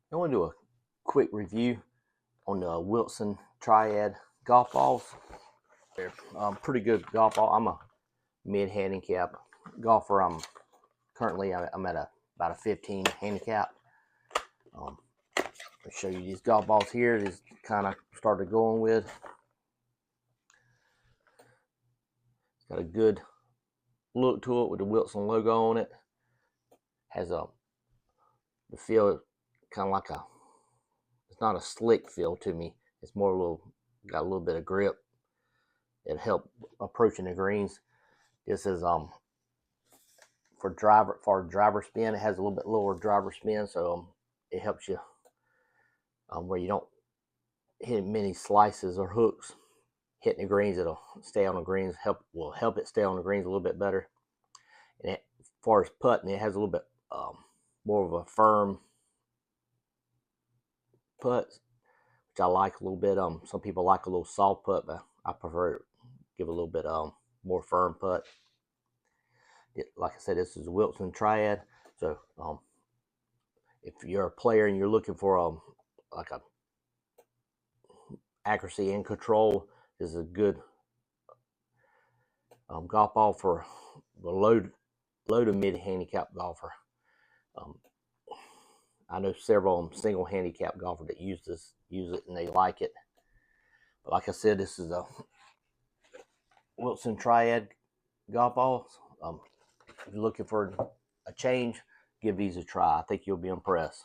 I want to do a quick review on the Wilson Triad golf balls. They're pretty good golf ball. I'm a mid-handicap golfer. I'm at about a 15 handicap. I'll show you these golf balls here. These kind of started going with. It's got a good look to it with the Wilson logo on it. Has the feel kind of like it's not a slick feel to me. It's more got a little bit of grip. It helped approaching the greens. This is for driver spin. It has a little bit lower driver spin, so it helps you where you don't hit many slices or hooks hitting the greens. It'll stay on the greens. Will help it stay on the greens a little bit better. And as far as putting, it has a little bit more of a firm putt, which I like a little bit. Some people like a little soft putt, but I prefer to give a little bit more firm putt. Like I said, this is a Wilson Triad. So if you're a player and you're looking for like a accuracy and control, this is a good golf ball for the low to mid handicap golfer. I know several single handicap golfers that use it and they like it. But like I said, this is a Wilson Triad golf balls. If you're looking for a change, give these a try. I think you'll be impressed.